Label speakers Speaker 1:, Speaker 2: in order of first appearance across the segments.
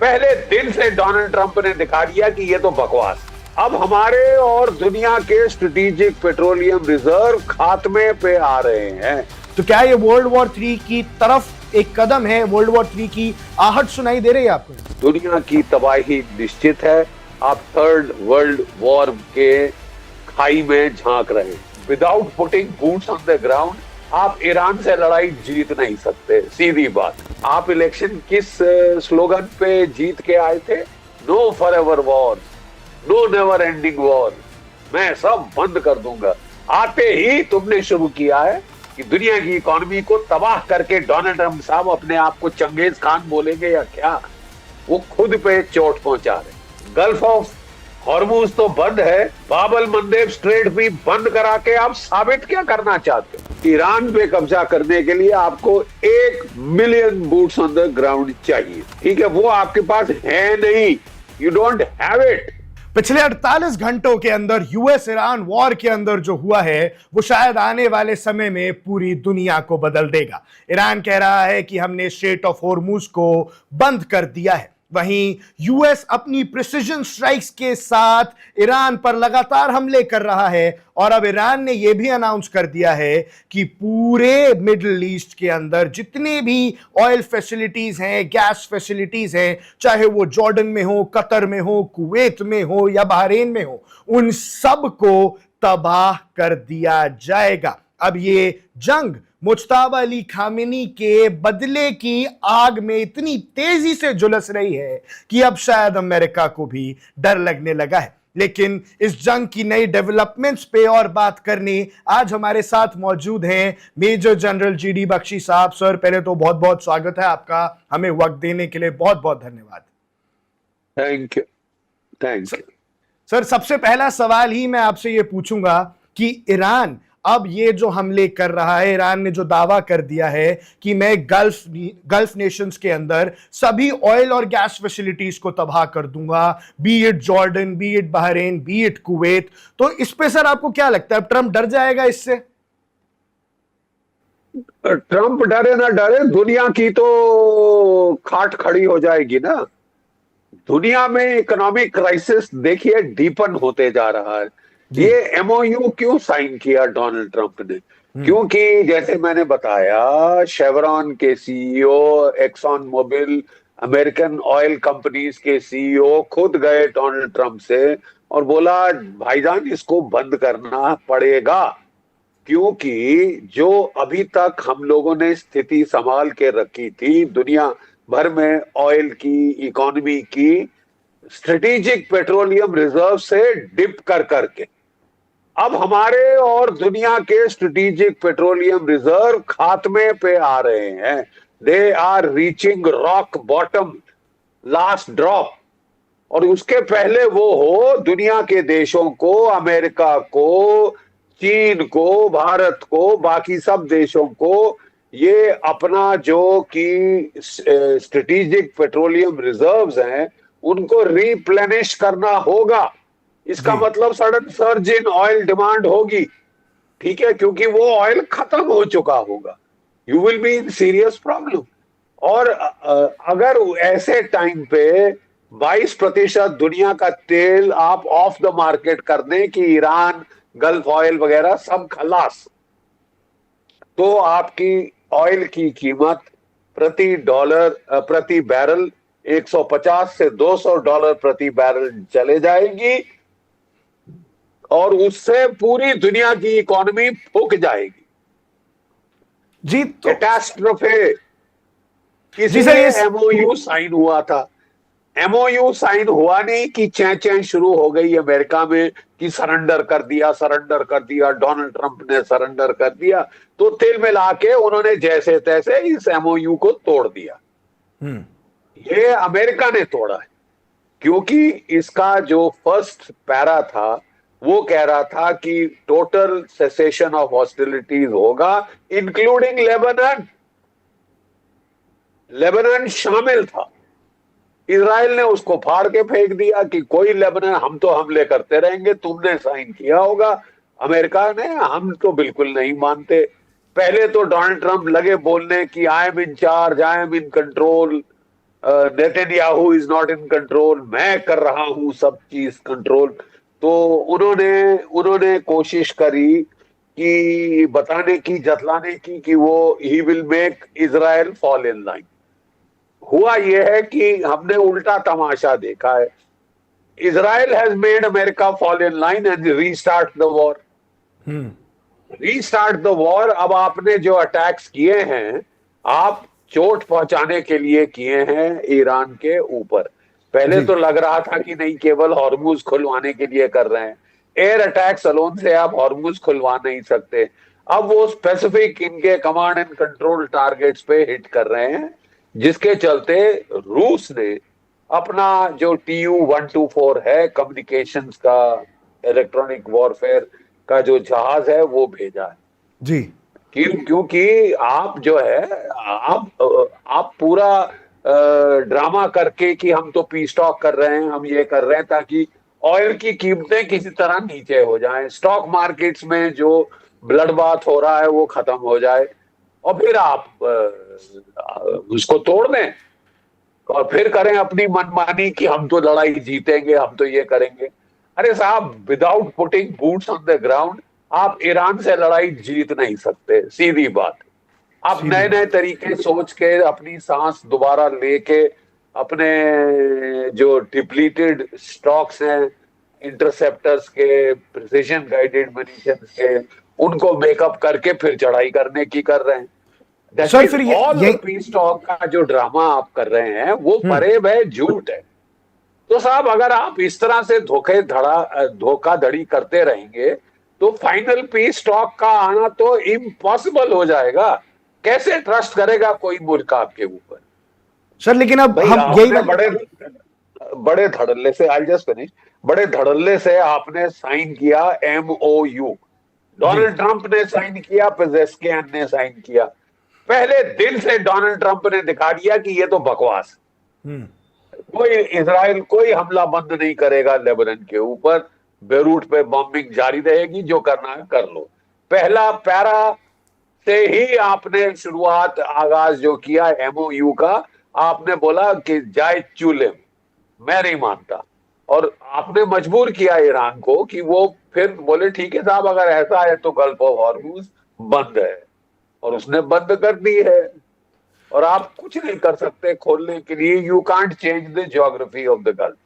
Speaker 1: पहले दिन से डोनाल्ड ट्रंप ने दिखा दिया कि ये तो बकवास। अब हमारे और दुनिया के स्ट्रेटेजिक पेट्रोलियम रिजर्व खात्मे पे आ रहे हैं।
Speaker 2: तो क्या ये वर्ल्ड वॉर 3 की तरफ एक कदम है? वर्ल्ड वॉर 3 की आहट सुनाई दे रही है आपको?
Speaker 1: दुनिया की तबाही निश्चित है। आप थर्ड वर्ल्ड वॉर के खाई में झांक रहे हैं। Without putting boots on the ground आप ईरान से लड़ाई जीत नहीं सकते, सीधी बात। आप इलेक्शन किस स्लोगन पे जीत के आए थे? No forever war, no never ending war, मैं सब बंद कर दूंगा। आते ही तुमने शुरू किया है कि दुनिया की इकोनॉमी को तबाह करके डोनाल्ड ट्रंप साहब अपने आप को चंगेज खान बोलेंगे या क्या? वो खुद पे चोट पहुंचा रहे। गल्फ ऑफ हॉर्मुज तो बंद है, बाबल मंदेब स्ट्रेट भी बंद करा के आप साबित क्या करना चाहते हो? ईरान पे कब्जा करने के लिए आपको 1 million boots on the ground चाहिए, ठीक है? वो आपके पास है नहीं, यू डोंट हैव इट।
Speaker 2: पिछले 48 घंटों के अंदर यूएस ईरान वॉर के अंदर जो हुआ है वो शायद आने वाले समय में पूरी दुनिया को बदल देगा। ईरान कह रहा है कि हमने स्ट्रेट ऑफ हॉर्मुज को बंद कर दिया है। वहीं यूएस अपनी प्रिसिजन स्ट्राइक्स के साथ ईरान पर लगातार हमले कर रहा है और अब ईरान ने यह भी अनाउंस कर दिया है कि पूरे मिडिल ईस्ट के अंदर जितने भी ऑयल फैसिलिटीज हैं, गैस फैसिलिटीज हैं, चाहे वो जॉर्डन में हो, कतर में हो, कुवैत में हो या बहरीन में हो, उन सब को तबाह कर दिया जाएगा। अब ये जंग मुज्तबा अली खामेनी के बदले की आग में इतनी तेजी से झुलस रही है कि अब शायद अमेरिका को भी डर लगने लगा है। लेकिन इस जंग की नई डेवलपमेंट्स पे और बात करने आज हमारे साथ मौजूद हैं मेजर जनरल जीडी बख्शी साहब। सर, पहले तो बहुत बहुत स्वागत है आपका, हमें वक्त देने के लिए बहुत बहुत धन्यवाद।
Speaker 1: Thank you, thank you.
Speaker 2: Sir, सबसे पहला सवाल ही मैं आपसे ये पूछूंगा कि ईरान अब ये जो हमले कर रहा है, ईरान ने जो दावा कर दिया है कि मैं गल्फ नेशंस के अंदर सभी ऑयल और गैस फैसिलिटीज को तबाह कर दूंगा, B it Jordan, B it Bahrain, B it Kuwait, तो इस पे सर आपको क्या लगता है, ट्रंप डर जाएगा इससे?
Speaker 1: ट्रंप डरे ना डरे, दुनिया की तो खाट खड़ी हो जाएगी ना। दुनिया में इकोनॉमिक क्राइसिस देखिए डीपन होते जा रहा है। ये एमओयू क्यों साइन किया डोनाल्ड ट्रंप ने? क्योंकि जैसे मैंने बताया, शेवरॉन के CEO, Exxon Mobil, American oil companies के सीईओ खुद गए डोनाल्ड ट्रंप से और बोला भाईजान इसको बंद करना पड़ेगा, क्योंकि जो अभी तक हम लोगों ने स्थिति संभाल के रखी थी दुनिया भर में ऑयल की, इकोनॉमी की, स्ट्रेटेजिक पेट्रोलियम रिजर्व से डिप कर करके अब हमारे और दुनिया के स्ट्रेटेजिक पेट्रोलियम रिजर्व खात्मे पे आ रहे हैं। They are reaching rock bottom, last drop. और उसके पहले वो हो दुनिया के देशों को, अमेरिका को, चीन को, भारत को, बाकी सब देशों को ये अपना जो कि स्ट्रेटेजिक पेट्रोलियम रिजर्व्स हैं उनको रिप्लेनिश करना होगा। इसका मतलब sudden surge in oil demand होगी, ठीक है, क्योंकि वो ऑयल खत्म हो चुका होगा। You will be in serious problem. और अगर ऐसे टाइम पे 22% दुनिया का तेल आप ऑफ द मार्केट कर दें कि ईरान, गल्फ ऑयल वगैरह सब खलास, तो आपकी ऑयल की कीमत प्रति बैरल 150 से $200 प्रति बैरल चले जाएगी और उससे पूरी दुनिया की इकोनॉमी फूक जाएगी।
Speaker 2: जी, तो
Speaker 1: कैटास्ट्रोफे। इसलिए एमओयू साइन हुआ था। एमओयू साइन हुआ नहीं कि चैं शुरू हो गई अमेरिका में कि सरेंडर कर दिया, सरेंडर कर दिया, डोनाल्ड ट्रंप ने सरेंडर कर दिया। तो तिल मिला के उन्होंने जैसे तैसे इस एमओयू को तोड़ दिया। ये अमेरिका ने तोड़ा है, क्योंकि इसका जो फर्स्ट पैरा था वो कह रहा था कि टोटल सेसेशन ऑफ हॉस्टिलिटीज होगा, इंक्लूडिंग लेबनान। लेबनान शामिल था। इजराइल ने उसको फाड़ के फेंक दिया कि कोई लेबनान, हम तो हमले करते रहेंगे, तुमने साइन किया होगा। अमेरिका ने, हम तो बिल्कुल नहीं मानते। पहले तो डोनाल्ड ट्रंप लगे बोलने कि I am in charge, I am in control, Netanyahu is not in control, मैं कर रहा हूं सब चीज कंट्रोल। तो उन्होंने उन्होंने कोशिश करी कि बताने की, जतलाने की कि वो he will make Israel fall in line. हुआ यह है कि हमने उल्टा तमाशा देखा है। Israel has made America fall in line and restart the war. Restart the war. अब आपने जो अटैक्स किए हैं, आप चोट पहुंचाने के लिए किए हैं ईरान के ऊपर। पहले
Speaker 2: जी
Speaker 1: तो लग रहा था कि नहीं, केवल हॉर्मुज खुलवाने के लिए कर रहे हैं। एयर अटैक्स अलोन से आप हॉर्मुज खुलवा नहीं सकते। अब वो स्पेसिफिक इनके कमांड एंड कंट्रोल टारगेट्स पे हिट कर रहे हैं, जिसके चलते रूस ने अपना जो TU-124 है, कम्युनिकेशंस का, इलेक्ट्रॉनिक वॉरफेयर का जो जहाज है, वो भेजा है।
Speaker 2: जी
Speaker 1: क्योंकि आप जो है, आप पूरा ड्रामा करके कि हम तो पी स्टॉक कर रहे हैं, हम ये कर रहे हैं ताकि ऑयल की कीमतें किसी तरह नीचे हो जाएं, स्टॉक मार्केट्स में जो ब्लड बाथ हो रहा है वो खत्म हो जाए, और फिर आप उसको तोड़ दें और फिर करें अपनी मनमानी कि हम तो लड़ाई जीतेंगे, हम तो ये करेंगे। अरे साहब, without putting boots on the ground आप ईरान से लड़ाई जीत नहीं सकते, सीधी बात। आप
Speaker 2: सीधी
Speaker 1: नए नए
Speaker 2: बात।
Speaker 1: तरीके सोच के अपनी सांस दोबारा लेके अपने जो डिप्लीटेड स्टॉक्स हैं, इंटरसेप्टर्स के, प्रिसिजन गाइडेड munitions के, उनको मेकअप करके फिर चढ़ाई करने की कर रहे हैं। दैट
Speaker 2: सर
Speaker 1: मीन्स
Speaker 2: फिर
Speaker 1: ऑल
Speaker 2: ये
Speaker 1: द पीस टॉक का जो ड्रामा आप कर रहे हैं वो फरेब है, झूठ है। तो साहब, अगर आप इस तरह से धोखाधड़ी करते रहेंगे तो फाइनल पीस टॉक का आना तो इम्पॉसिबल हो जाएगा। कैसे ट्रस्ट करेगा कोई मुल्क आपके ऊपर?
Speaker 2: सर लेकिन अब
Speaker 1: भाई,
Speaker 2: हम यही
Speaker 1: आपने बड़े बड़े धड़ल्ले से, आई जस्ट फिनिश, बड़े धड़ल्ले से आपने साइन किया MOU।
Speaker 2: जी
Speaker 1: डोनाल्ड ट्रंप ने साइन किया, पेजेस्कियान ने साइन किया। पहले दिन से डोनाल्ड ट्रंप ने दिखा दिया कि ये तो बकवास। कोई इसराइल कोई हमला बंद नहीं करेगा लेबनान के ऊपर, बेरूट पे बॉम्बिंग जारी रहेगी, जो करना है कर लो। पहला पैरा से ही आपने शुरुआत, आगाज जो किया MOU का, आपने बोला कि जाए चूल्हे में, मैं नहीं मानता। और आपने मजबूर किया ईरान को कि वो फिर बोले ठीक है साहब, अगर ऐसा है तो गल्फ ऑफ हॉर्मुज बंद है, और उसने बंद कर दी है। और आप कुछ नहीं कर सकते खोलने के लिए। You can't change the geography of the gulf.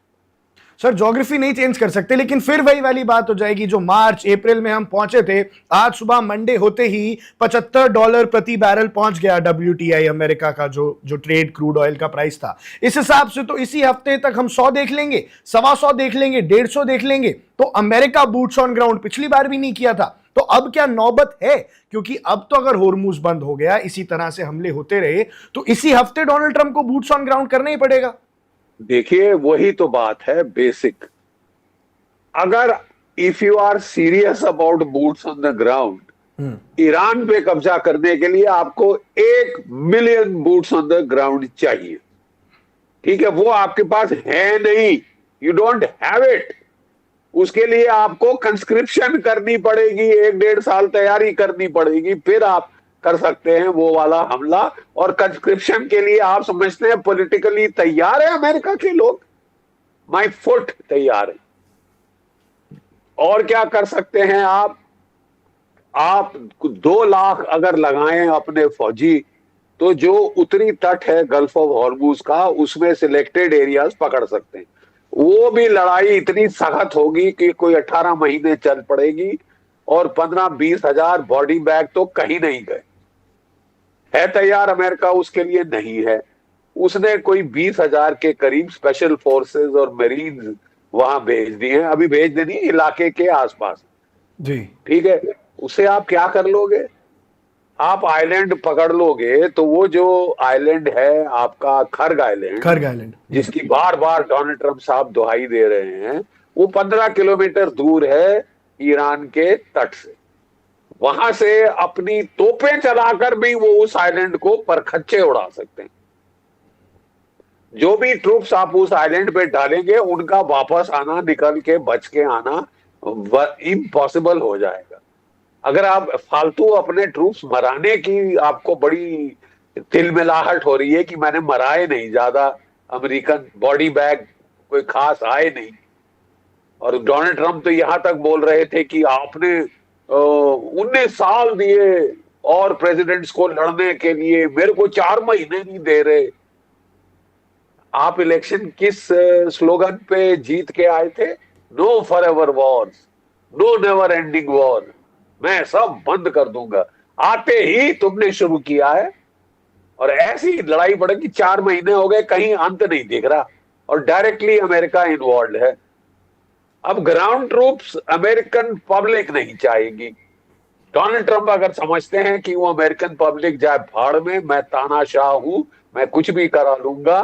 Speaker 2: Sir geography नहीं चेंज कर सकते, लेकिन फिर वही वाली बात हो जाएगी जो मार्च अप्रैल में हम पहुंचे थे। आज सुबह मंडे होते ही $75 प्रति बैरल पहुंच गया WTI अमेरिका का जो जो ट्रेड क्रूड ऑयल का प्राइस था। इस हिसाब से तो इसी हफ्ते तक हम 100 देख लेंगे, 125 देख लेंगे, 150 देख लेंगे। तो अमेरिका बूट्स ऑन ग्राउंड पिछली बार भी नहीं किया था, तो अब क्या नौबत है? क्योंकि अब तो अगर होर्मुज बंद हो गया, इसी तरह से हमले होते रहे, तो इसी हफ्ते डोनाल्ड ट्रंप को बूट्स ऑन ग्राउंड करना ही पड़ेगा।
Speaker 1: देखिए, वही तो बात है बेसिक। अगर if you are serious about boots on the ground, Iran पे कब्जा करने के लिए आपको 1 million boots on the ground चाहिए। ठीक है, वो आपके पास है नहीं, यू डोंट हैव इट। उसके लिए आपको कंस्क्रिप्शन करनी पड़ेगी, 1-1.5 साल तैयारी करनी पड़ेगी, फिर आप कर सकते हैं वो वाला हमला। और कंस्क्रिप्शन के लिए आप समझते हैं पॉलिटिकली तैयार है अमेरिका के लोग? माय फुट तैयार है। और क्या कर सकते हैं आप 2 लाख अगर लगाएं अपने फौजी, तो जो उत्तरी तट है गल्फ ऑफ हॉर्मुज का, उसमें सिलेक्टेड एरियाज पकड़ सकते हैं। वो भी लड़ाई इतनी सख्त होगी कि कोई 18 महीने चल पड़ेगी, और 15-20 हजार बॉडी बैग तो कहीं नहीं गए। है तैयार अमेरिका उसके लिए? नहीं है। उसने कोई 20,000 के करीब स्पेशल फोर्सेस और मरीन्स वहां भेज दिए हैं, अभी भेज देनी इलाके के आसपास।
Speaker 2: जी
Speaker 1: ठीक है, उससे आप क्या कर लोगे? आप आइलैंड पकड़ लोगे तो वो जो आइलैंड है आपका खर्ग आइलैंड, जिसकी बार बार डोनाल्ड ट्रंप साहब दुहाई दे रहे हैं, वो 15 किलोमीटर दूर है ईरान के तट से। वहां से अपनी तोपें चलाकर भी वो उस आइलैंड को परखच्चे उड़ा सकते हैं। जो भी ट्रूप्स आप उस आइलैंड पे डालेंगे, उनका वापस आना, निकल के बच के आना इम्पॉसिबल हो जाएगा। अगर आप फालतू अपने ट्रूप्स मराने की आपको बड़ी तिलमिलाहट हो रही है कि मैंने मराए नहीं, ज्यादा अमेरिकन बॉडी बैग कोई खास आए नहीं। और डोनाल्ड ट्रंप तो यहां तक बोल रहे थे कि आपने 19 साल दिए और प्रेसिडेंट्स को लड़ने के लिए, मेरे को 4 महीने नहीं दे रहे। आप इलेक्शन किस स्लोगन पे जीत के आए थे? No forever wars, no never ending war, मैं सब बंद कर दूंगा। आते ही तुमने शुरू किया है और ऐसी लड़ाई बढ़ेगी। 4 महीने हो गए, कहीं अंत नहीं दिख रहा और डायरेक्टली अमेरिका इन्वॉल्व है। अब ग्राउंड ट्रूप्स अमेरिकन पब्लिक नहीं चाहेगी। डोनाल्ड ट्रंप अगर समझते हैं कि वो अमेरिकन पब्लिक जाए भाड़ में, मैं तानाशाह हूं, मैं कुछ भी करा लूंगा,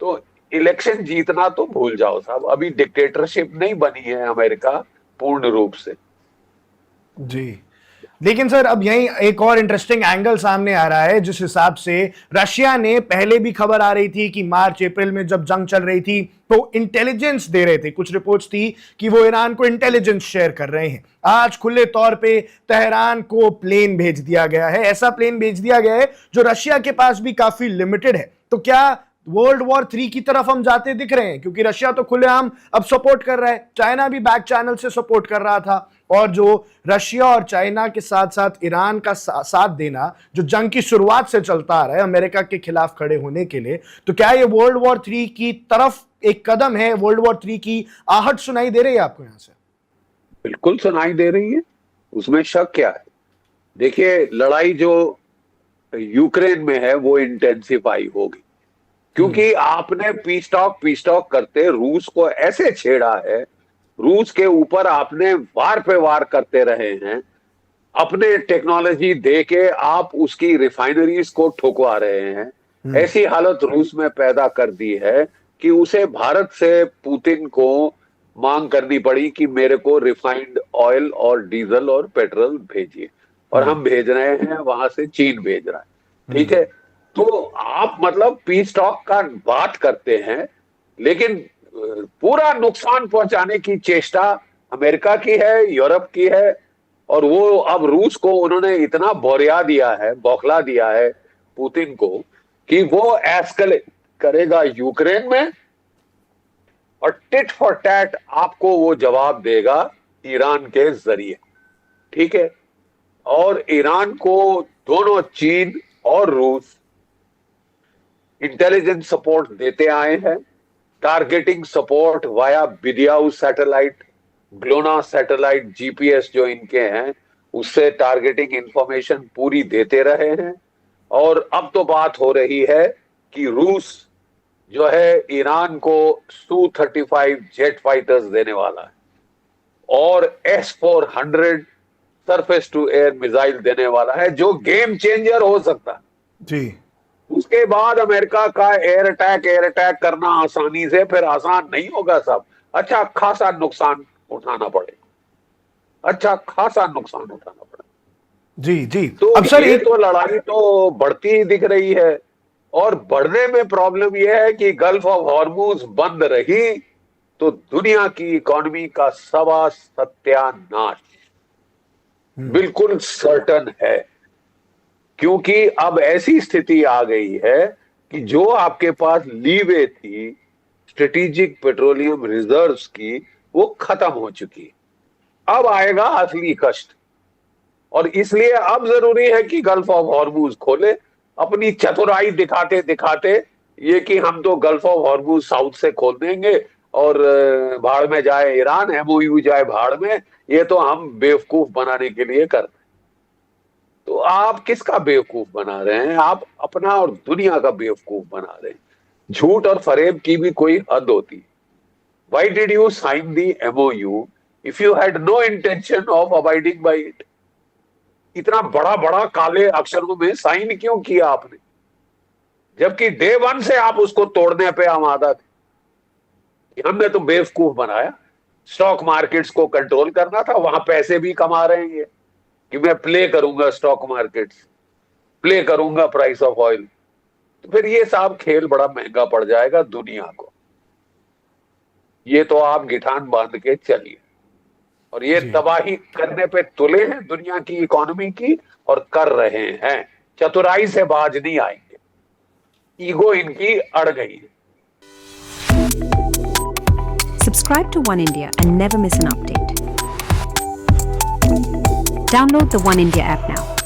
Speaker 1: तो इलेक्शन जीतना तो भूल जाओ साहब। अभी डिक्टेटरशिप नहीं बनी है अमेरिका पूर्ण रूप से।
Speaker 2: जी, लेकिन सर अब यही एक और इंटरेस्टिंग एंगल सामने आ रहा है, जिस हिसाब से रशिया ने, पहले भी खबर आ रही थी कि मार्च अप्रैल में जब जंग चल रही थी तो इंटेलिजेंस दे रहे थे, कुछ रिपोर्ट्स थी कि वो ईरान को इंटेलिजेंस शेयर कर रहे हैं। आज खुले तौर पे तेहरान को प्लेन भेज दिया गया है, ऐसा प्लेन भेज दिया गया है जो रशिया के पास भी काफी लिमिटेड है। तो क्या वर्ल्ड वॉर 3 की तरफ हम जाते दिख रहे हैं? क्योंकि रशिया तो खुलेआम अब सपोर्ट कर रहा है, चाइना भी बैक चैनल से सपोर्ट कर रहा था, और जो रशिया और चाइना के साथ साथ ईरान का साथ देना जो जंग की शुरुआत से चलता आ रहा है अमेरिका के खिलाफ खड़े होने के लिए, तो क्या ये वर्ल्ड वॉर 3 की तरफ एक कदम है? वर्ल्ड वॉर 3 की आहट सुनाई दे रही है आपको यहां से?
Speaker 1: बिल्कुल सुनाई दे रही है, उसमें शक क्या है। देखिए, लड़ाई जो यूक्रेन में है वो इंटेंसिफाई होगी, क्योंकि आपने पीस टॉक करते रूस को ऐसे छेड़ा है, रूस के ऊपर आपने वार पे वार करते रहे हैं, अपने टेक्नोलॉजी दे के आप उसकी रिफाइनरीज को ठुकवा रहे हैं। ऐसी हालत रूस में पैदा कर दी है कि उसे भारत से पुतिन को मांग करनी पड़ी कि मेरे को रिफाइंड ऑयल और डीजल और पेट्रोल भेजिए, और हम भेज रहे हैं, वहां से चीन भेज रहा है। ठीक है, तो आप मतलब पीस टॉक का बात करते हैं, लेकिन पूरा नुकसान पहुंचाने की चेष्टा अमेरिका की है, यूरोप की है। और वो अब रूस को उन्होंने इतना बोरिया दिया है, बौखला दिया है पुतिन को, कि वो एस्केलेट करेगा यूक्रेन में और टिट फॉर टैट आपको वो जवाब देगा ईरान के जरिए। ठीक है, और ईरान को दोनों चीन और रूस इंटेलिजेंस सपोर्ट देते आए हैं। Targeting support via BeiDou satellite, Glonass satellite, GPS जो इनके हैं, उससे टारगेटिंग इंफॉर्मेशन पूरी देते रहे हैं। और अब तो बात हो रही है कि रूस जो है ईरान को Su-35 जेट फाइटर्स देने वाला है और S-400 surface to air missile देने वाला है, जो गेम चेंजर हो सकता है
Speaker 2: जी।
Speaker 1: उसके बाद अमेरिका का एयर अटैक करना आसानी से फिर आसान नहीं होगा साहब। अच्छा खासा नुकसान उठाना पड़ेगा, अच्छा खासा नुकसान उठाना पड़ेगा।
Speaker 2: जी जी।
Speaker 1: तो
Speaker 2: अब सर
Speaker 1: ये तो लड़ाई तो बढ़ती ही दिख रही है, और बढ़ने में प्रॉब्लम यह है कि गल्फ ऑफ हॉर्मुज बंद रही तो दुनिया की इकोनॉमी का सवा सत्यानाश बिल्कुल सर्टन है। क्योंकि अब ऐसी स्थिति आ गई है कि जो आपके पास लीवे थी स्ट्रेटेजिक पेट्रोलियम रिजर्व्स की, वो खत्म हो चुकी है। अब आएगा असली कष्ट, और इसलिए अब जरूरी है कि गल्फ ऑफ हॉर्मुज खोले। अपनी चतुराई दिखाते दिखाते ये कि हम तो गल्फ ऑफ हॉर्मुज साउथ से खोल देंगे और भाड़ में जाए ईरान, एमओयू जाए भाड़ में, ये तो हम बेवकूफ बनाने के लिए करते। तो आप किसका बेवकूफ बना रहे हैं? आप अपना और दुनिया का बेवकूफ बना रहे हैं। झूठ और फरेब की भी कोई हद होती है। Why did you sign the MOU if you had no intention of abiding by it? इतना बड़ा बड़ा काले अक्षरों में साइन क्यों किया आपने, जबकि डे वन से आप उसको तोड़ने पे आमादा थे। हमने तो बेवकूफ बनाया। स्टॉक मार्केट्स को कंट्रोल करना था, वहां पैसे भी कमा रहे हैं कि मैं प्ले करूंगा स्टॉक मार्केट्स, प्ले करूंगा प्राइस ऑफ ऑयल। तो फिर ये साहब खेल बड़ा महंगा पड़ जाएगा दुनिया को। ये तो आप गिठान बांध के चलिए, और ये तबाही करने पे तुले हैं दुनिया की इकोनॉमी की, और कर रहे हैं। चतुराई से बाज नहीं आएंगे, ईगो इनकी अड़ गई है।
Speaker 3: Subscribe to One India and never miss an update. Download the One India app now.